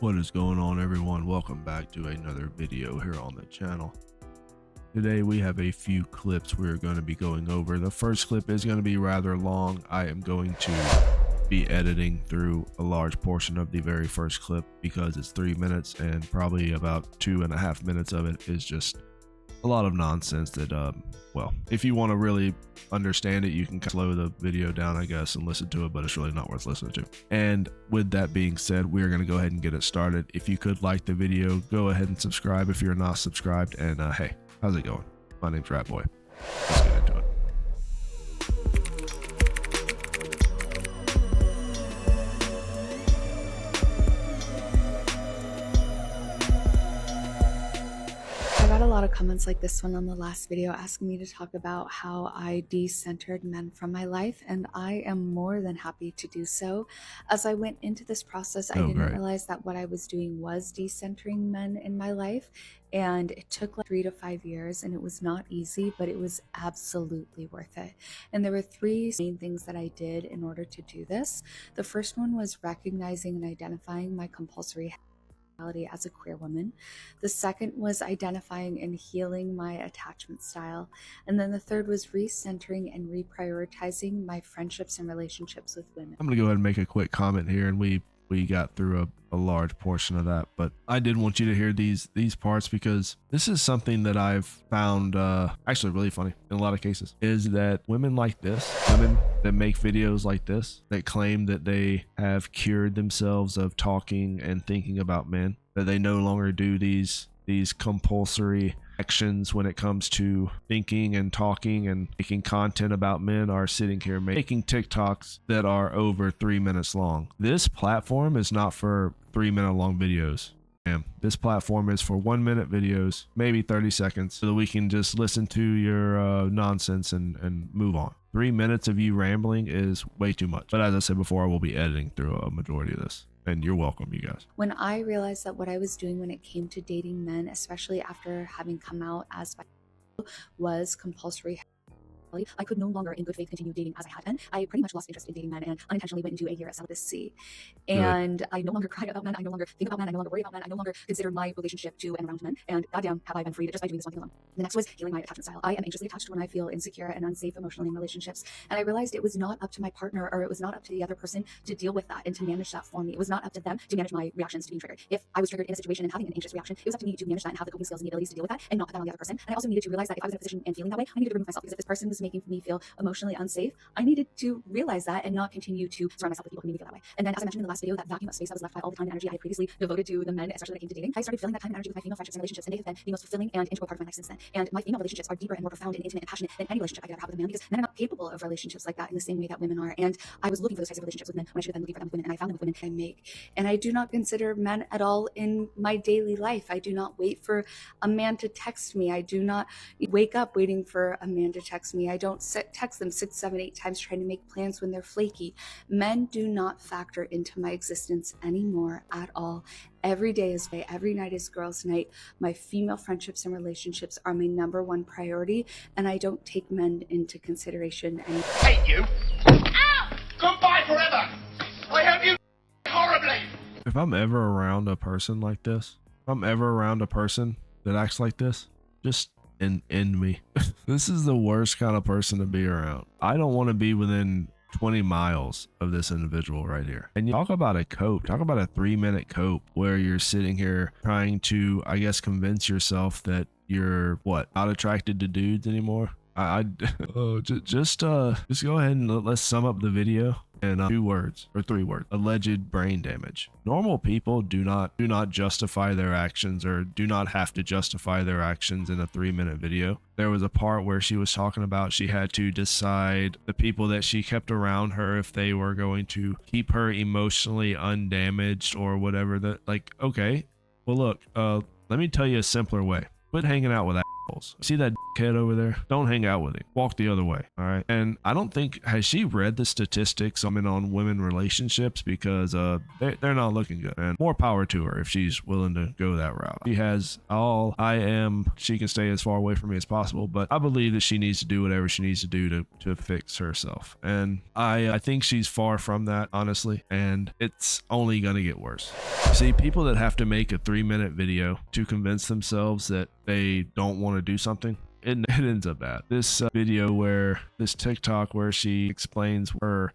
What is going on, everyone? Welcome back to another video here on the channel. Today we have a few clips we're going to be going over. The first clip is going to be rather long. I am going to be editing through a large portion of the very first clip because it's 3 minutes and probably about 2.5 minutes of it is just a lot of nonsense that well, if you want to really understand it, you can slow the video down, I guess, and listen to it, but it's really not worth listening to. And with that being said, we're going to go ahead and get it started. If you could like the video, go ahead and subscribe if you're not subscribed. And hey, how's it going? My name's Ratboy. Let's get into it. I got a lot of comments like this one on the last video asking me to talk about how I de-centered men from my life, and I am more than happy to do so. As I went into this process, I didn't realize that what I was doing was decentering men in my life, and it took like 3 to 5 years, and it was not easy, but it was absolutely worth it. And there were 3 main things that I did in order to do this. The first one was recognizing and identifying my compulsory as a queer woman. The second was identifying and healing my attachment style. And then the third was recentering and reprioritizing my friendships and relationships with women. I'm going to go ahead and make a quick comment here, and we got through a large portion of that, but I did want you to hear these parts because this is something that I've found actually really funny in a lot of cases, is that women like this, women that make videos like this, that claim that they have cured themselves of talking and thinking about men, that they no longer do these compulsory actions when it comes to thinking and talking and making content about men, are sitting here making TikToks that are over 3 minutes long. This platform is not for 3-minute long videos. This platform is for 1-minute videos, maybe 30 seconds, so that we can just listen to your nonsense and move on. 3 minutes of you rambling is way too much. But as I said before, I will be editing through a majority of this. And you're welcome, you guys. When I realized that what I was doing when it came to dating men, especially after having come out as bisexual, was compulsory, I could no longer in good faith continue dating as I had been. I pretty much lost interest in dating men and unintentionally went into a year of celibacy. And I no longer cry about men. I no longer think about men. I no longer worry about men. I no longer consider my relationship to and around men. And goddamn, have I been freed just by doing this one thing alone. The next was healing my attachment style. I am anxiously attached when I feel insecure and unsafe emotionally in relationships. And I realized it was not up to my partner, or it was not up to the other person to deal with that and to manage that for me. It was not up to them to manage my reactions to being triggered. If I was triggered in a situation and having an anxious reaction, it was up to me to manage that and have the coping skills and the abilities to deal with that, and not put that on the other person. And I also needed to realize that if I was in a position and feeling that way, I needed to remove myself, because if this person was making me feel emotionally unsafe, I needed to realize that and not continue to surround myself with people who made me feel that way. And then, as I mentioned in the last video, that vacuum of space that was left by all the time and energy I had previously devoted to the men, especially when it came to dating, I started filling that time and energy with my female friendships and relationships, and they have been the most fulfilling and integral part of my life since then. And my female relationships are deeper and more profound and intimate and passionate than any relationship I could ever have with a man, because men are not capable of relationships like that in the same way that women are. And I was looking for those types of relationships with men when I should have been looking for them with women, and I found them with women I make. And I do not consider men at all in my daily life. I do not wait for a man to text me. I do not wake up waiting for a man to text me. I don't text them 6, 7, 8 times trying to make plans when they're flaky. Men do not factor into my existence anymore at all. Every day is day, every night is girls' night. My female friendships and relationships are my #1 priority, and I don't take men into consideration anymore. Hate you. Ow! Goodbye forever. I hope you horribly. If I'm ever around a person like this, if I'm ever around a person that acts like this, just end me. This is the worst kind of person to be around. I don't want to be within 20 miles of this individual right here. And you talk about a cope, talk about a 3-minute cope where you're sitting here trying to, I guess, convince yourself that you're not attracted to dudes anymore. Just go ahead and let's sum up the video in 2 words or 3 words: alleged brain damage. Normal people do not justify their actions, or do not have to justify their actions in a 3-minute video. There was a part where she was talking about she had to decide the people that she kept around her if they were going to keep her emotionally undamaged or whatever. That, like, okay, well look, let me tell you a simpler way. Quit hanging out with that. See that kid over there? Don't hang out with him. Walk the other way. All right. And I don't think, has she read the statistics on women relationships? Because they're not looking good. And more power to her if she's willing to go that route. She has all she can stay as far away from me as possible, but I believe that she needs to do whatever she needs to do to fix herself. And I think she's far from that, honestly. And it's only going to get worse. See, people that have to make a 3-minute video to convince themselves that they don't want to do something, it ends up bad. This video this TikTok where she explains her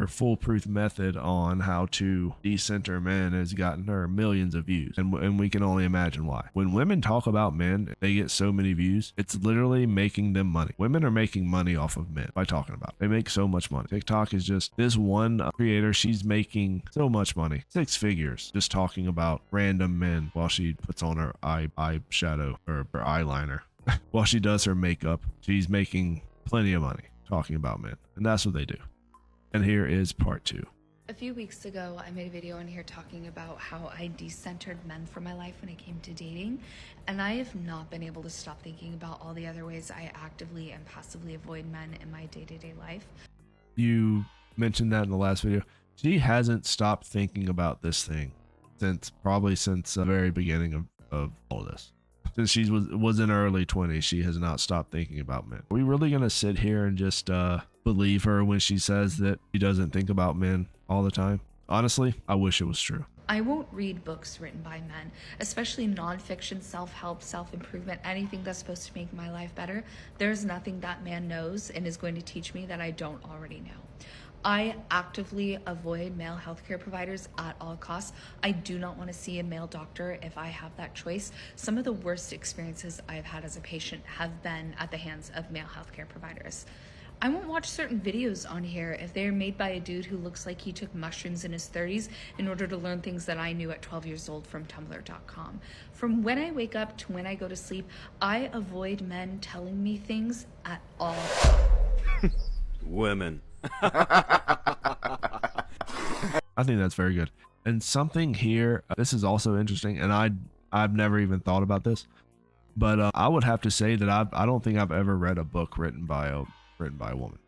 foolproof method on how to decenter men has gotten her millions of views, and we can only imagine why. When women talk about men, they get so many views. It's literally making them money. Women are making money off of men by talking about it. They make so much money. TikTok is just this one creator. She's making so much money, 6 figures, just talking about random men while she puts on her eyeshadow or her eyeliner. While she does her makeup, she's making plenty of money talking about men, and that's what they do. And here is part 2. A few weeks ago, I made a video in here talking about how I decentered men from my life when it came to dating, and I have not been able to stop thinking about all the other ways I actively and passively avoid men in my day-to-day life. You mentioned that in the last video. She hasn't stopped thinking about this thing since the very beginning of all this. Since she was in her early 20s, she has not stopped thinking about men. Are we really going to sit here and just believe her when she says that she doesn't think about men all the time? Honestly, I wish it was true. I won't read books written by men, especially nonfiction, self-help, self-improvement, anything that's supposed to make my life better. There's nothing that man knows and is going to teach me that I don't already know. I actively avoid male healthcare providers at all costs. I do not want to see a male doctor if I have that choice. Some of the worst experiences I've had as a patient have been at the hands of male healthcare providers. I won't watch certain videos on here if they're made by a dude who looks like he took mushrooms in his 30s in order to learn things that I knew at 12 years old from tumblr.com. From when I wake up to when I go to sleep, I avoid men telling me things at all. Women. I think that's very good. And something here, this is also interesting, and I've never even thought about this, but I would have to say that I don't think I've ever read a book written by a woman,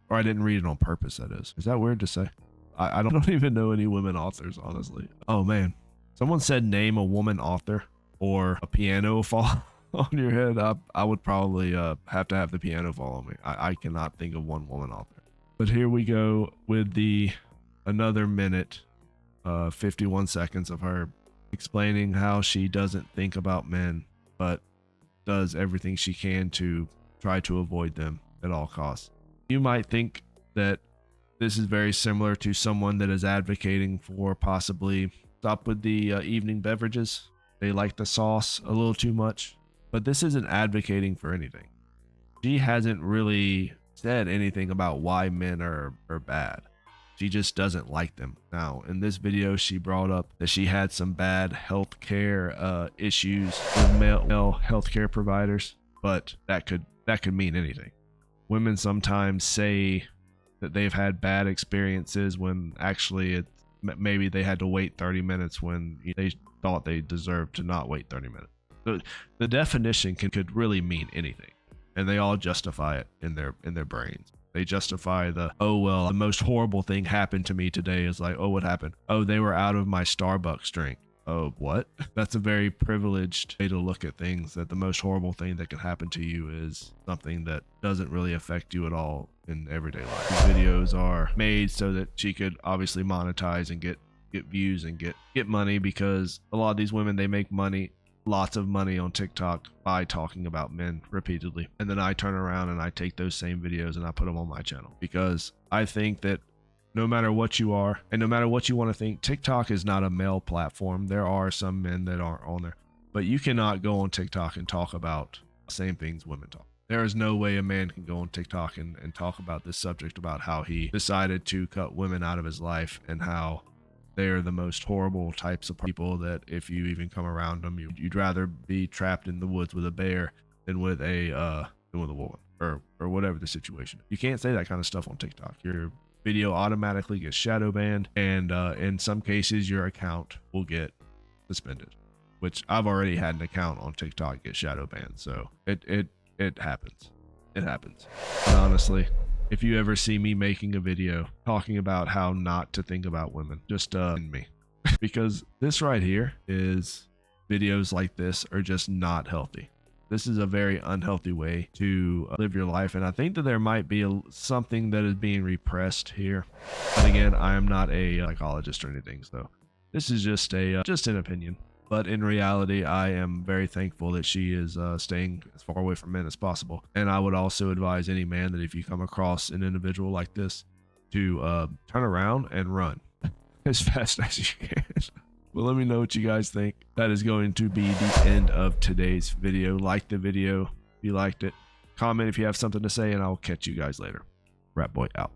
or I didn't read it on purpose. That is that weird to say? I don't even know any women authors, honestly. Oh man, someone said name a woman author or a piano fall on your head. I would probably have to have the piano fall on me. I cannot think of one woman author. But here we go with another minute, 51 seconds of her explaining how she doesn't think about men, but does everything she can to try to avoid them at all costs. You might think that this is very similar to someone that is advocating for possibly stop with the evening beverages. They like the sauce a little too much, but this isn't advocating for anything. She hasn't really said anything about why men are bad. She just doesn't like them. Now, in this video, she brought up that she had some bad healthcare issues with male healthcare providers, but that could mean anything. Women sometimes say that they've had bad experiences when actually maybe they had to wait 30 minutes when they thought they deserved to not wait 30 minutes. The definition could really mean anything. And they all justify it in their brains. They justify the most horrible thing happened to me today is like, oh, what happened? Oh, they were out of my Starbucks drink. Oh, what? That's a very privileged way to look at things, that the most horrible thing that can happen to you is something that doesn't really affect you at all in everyday life. These videos are made so that she could obviously monetize and get views and get money, because a lot of these women, they make lots of money on TikTok by talking about men repeatedly. And then I turn around and I take those same videos and I put them on my channel, because I think that no matter what you are and no matter what you want to think, TikTok is not a male platform. There are some men that aren't on there, but you cannot go on TikTok and talk about the same things women talk. There is no way a man can go on TikTok and talk about this subject, about how he decided to cut women out of his life and how they are the most horrible types of people that if you even come around them, you'd rather be trapped in the woods with a bear than with a woman or whatever the situation. You can't say that kind of stuff on TikTok. Your video automatically gets shadow banned, and in some cases your account will get suspended, which I've already had an account on TikTok get shadow banned. So it happens. It happens. But honestly, if you ever see me making a video talking about how not to think about women, just in me, because this right here is, videos like this are just not healthy. This is a very unhealthy way to live your life, and I think that there might be something that is being repressed here. But again, I am not a psychologist or anything, so this is just an opinion. But in reality, I am very thankful that she is staying as far away from men as possible. And I would also advise any man that if you come across an individual like this, to turn around and run as fast as you can. Well, let me know what you guys think. That is going to be the end of today's video. Like the video if you liked it. Comment if you have something to say, and I'll catch you guys later. Rat Boy out.